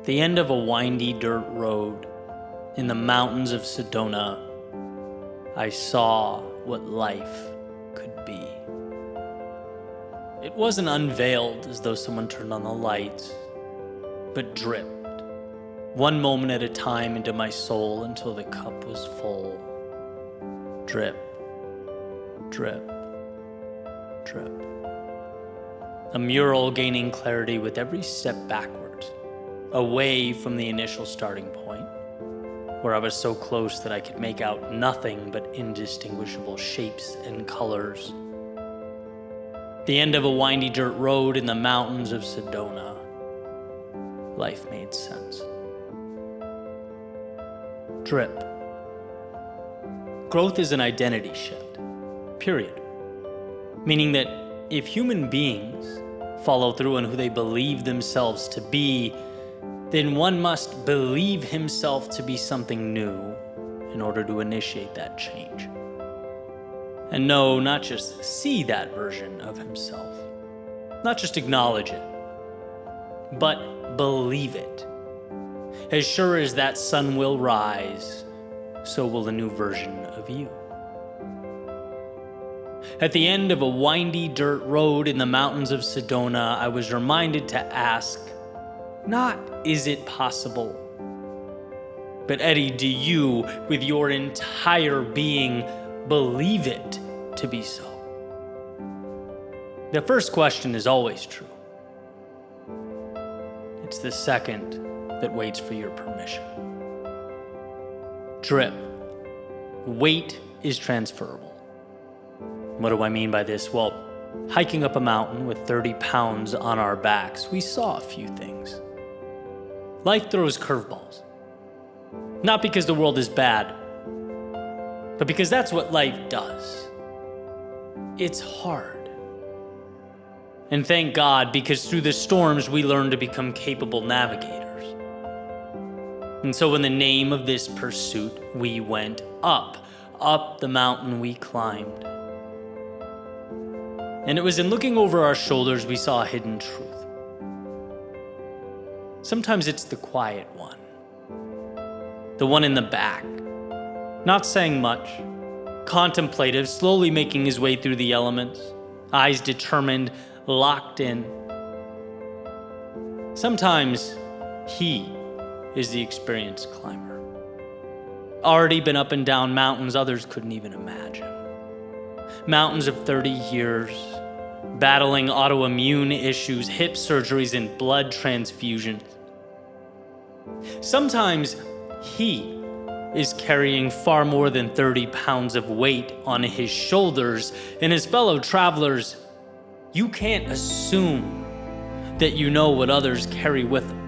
At the end of a windy dirt road in the mountains of Sedona, I saw what life could be. It wasn't unveiled as though someone turned on the lights, but dripped, one moment at a time, into my soul until the cup was full. Drip, drip, drip. A mural gaining clarity with every step backwards, away from the initial starting point, where I was so close that I could make out nothing but indistinguishable shapes and colors. The end of a windy dirt road in the mountains of Sedona. Life made sense. Drip. Growth is an identity shift, period. Meaning that if human beings follow through on who they believe themselves to be, then one must believe himself to be something new in order to initiate that change. And no, not just see that version of himself, not just acknowledge it, but believe it. As sure as that sun will rise, so will a new version of you. At the end of a windy dirt road in the mountains of Sedona, I was reminded to ask, not is it possible, but Eddie, do you, with your entire being, believe it to be so? The first question is always true. It's the second that waits for your permission. Drip. Weight is transferable. What do I mean by this? Well, hiking up a mountain with 30 pounds on our backs, we saw a few things. Life throws curveballs. Not because the world is bad, but because that's what life does. It's hard. And thank God, because through the storms we learn to become capable navigators. And so in the name of this pursuit, we went up the mountain we climbed. And it was in looking over our shoulders we saw a hidden truth. Sometimes it's the quiet one. The one in the back. Not saying much. Contemplative, slowly making his way through the elements. Eyes determined, locked in. Sometimes he is the experienced climber. Already been up and down mountains others couldn't even imagine. Mountains of 30 years, battling autoimmune issues, hip surgeries, and blood transfusions. Sometimes he is carrying far more than 30 pounds of weight on his shoulders, and his fellow travelers, you can't assume that you know what others carry with them.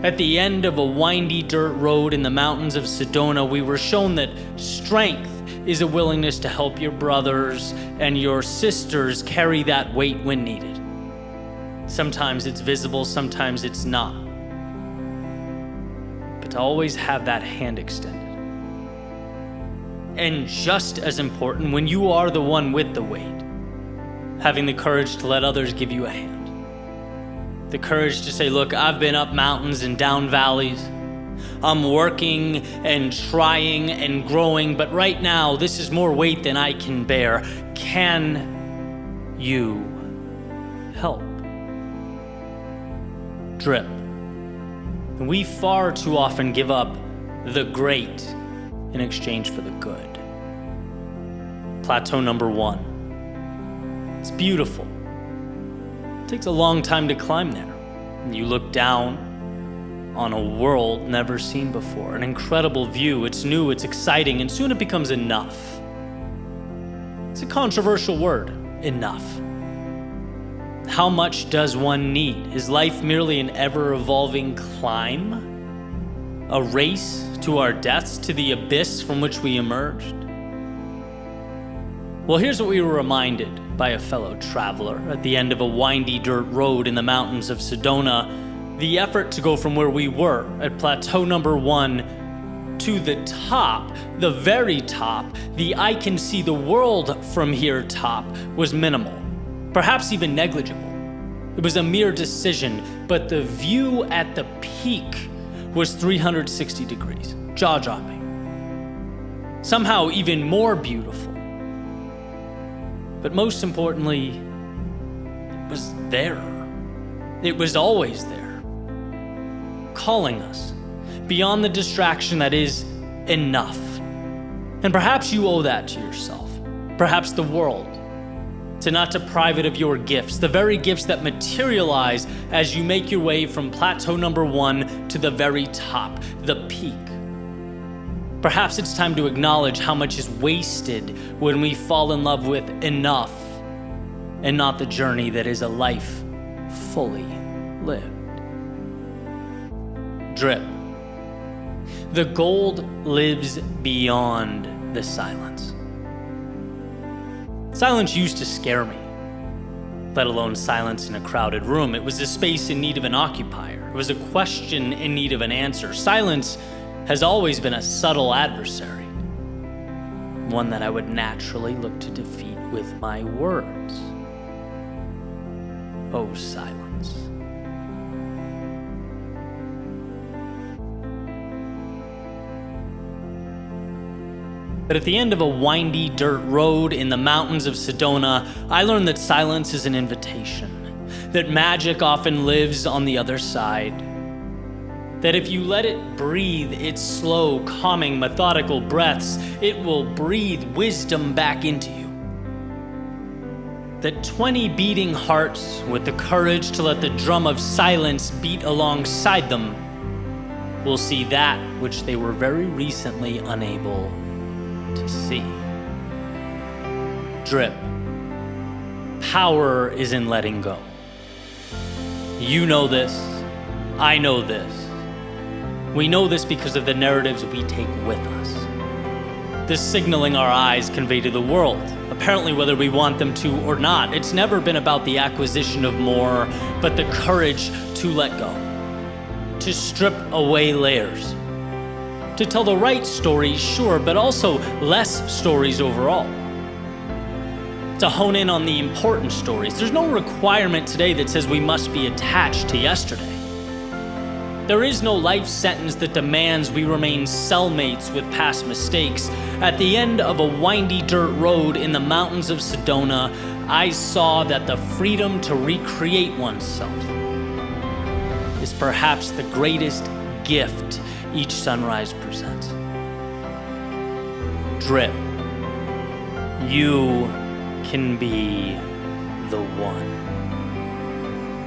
At the end of a windy dirt road in the mountains of Sedona, we were shown that strength is a willingness to help your brothers and your sisters carry that weight when needed. Sometimes it's visible, sometimes it's not. But to always have that hand extended. And just as important, when you are the one with the weight, having the courage to let others give you a hand. The courage to say, look, I've been up mountains and down valleys. I'm working and trying and growing, but right now, this is more weight than I can bear. Can you help? Drip. We far too often give up the great in exchange for the good. Plateau number 1. It's beautiful. It takes a long time to climb there. And you look down on a world never seen before, an incredible view. It's new, it's exciting, and soon it becomes enough. It's a controversial word, enough. How much does one need? Is life merely an ever-evolving climb? A race to our deaths, to the abyss from which we emerged? Well, here's what we were reminded by a fellow traveler at the end of a windy dirt road in the mountains of Sedona. The effort to go from where we were at plateau number 1 to the top, the very top, the I can see the world from here top, was minimal, perhaps even negligible. It was a mere decision, but the view at the peak was 360 degrees, jaw-dropping. Somehow even more beautiful. But most importantly, it was there. It was always there, calling us beyond the distraction that is enough. And perhaps you owe that to yourself, perhaps the world, to not deprive it of your gifts, the very gifts that materialize as you make your way from plateau number 1 to the very top, the peak. Perhaps it's time to acknowledge how much is wasted when we fall in love with enough and not the journey that is a life fully lived. Drip. The gold lives beyond the silence. Silence used to scare me, let alone silence in a crowded room. It was a space in need of an occupier. It was a question in need of an answer. Silence has always been a subtle adversary, one that I would naturally look to defeat with my words. Oh, silence. But at the end of a windy dirt road in the mountains of Sedona, I learned that silence is an invitation, that magic often lives on the other side, that if you let it breathe its slow, calming, methodical breaths, it will breathe wisdom back into you. That 20 beating hearts with the courage to let the drum of silence beat alongside them will see that which they were very recently unable to see. Drip. Power is in letting go. You know this. I know this. We know this because of the narratives we take with us. The signaling our eyes convey to the world, apparently whether we want them to or not. It's never been about the acquisition of more, but the courage to let go, to strip away layers, to tell the right stories, sure, but also less stories overall. To hone in on the important stories. There's no requirement today that says we must be attached to yesterday. There is no life sentence that demands we remain cellmates with past mistakes. At the end of a windy dirt road in the mountains of Sedona, I saw that the freedom to recreate oneself is perhaps the greatest gift each sunrise presents. Drip. You can be the one.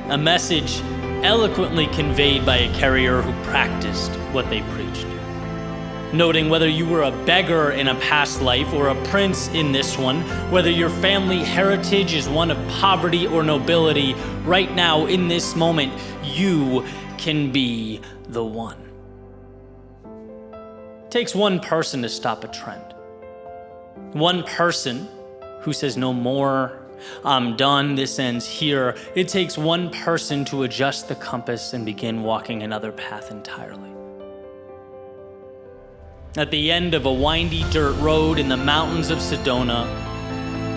A message eloquently conveyed by a carrier who practiced what they preached. Noting whether you were a beggar in a past life or a prince in this one, whether your family heritage is one of poverty or nobility, right now in this moment, you can be the one. It takes one person to stop a trend. One person who says no more, I'm done, this ends here. It takes one person to adjust the compass and begin walking another path entirely. At the end of a windy dirt road in the mountains of Sedona,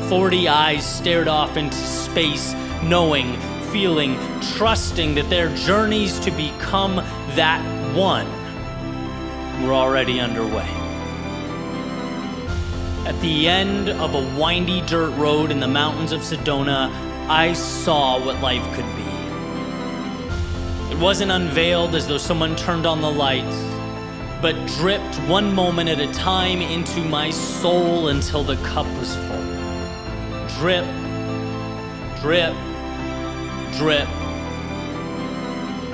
40 eyes stared off into space, knowing, feeling, trusting that their journeys to become that one were already underway. At the end of a windy dirt road in the mountains of Sedona, I saw what life could be. It wasn't unveiled as though someone turned on the lights, but dripped one moment at a time into my soul until the cup was full. Drip, drip, drip.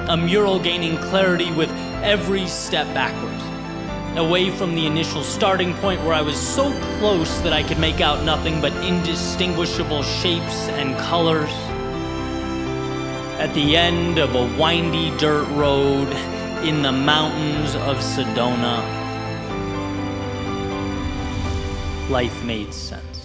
A mural gaining clarity with every step backwards, away from the initial starting point where I was so close that I could make out nothing but indistinguishable shapes and colors. At the end of a windy dirt road in the mountains of Sedona, life made sense.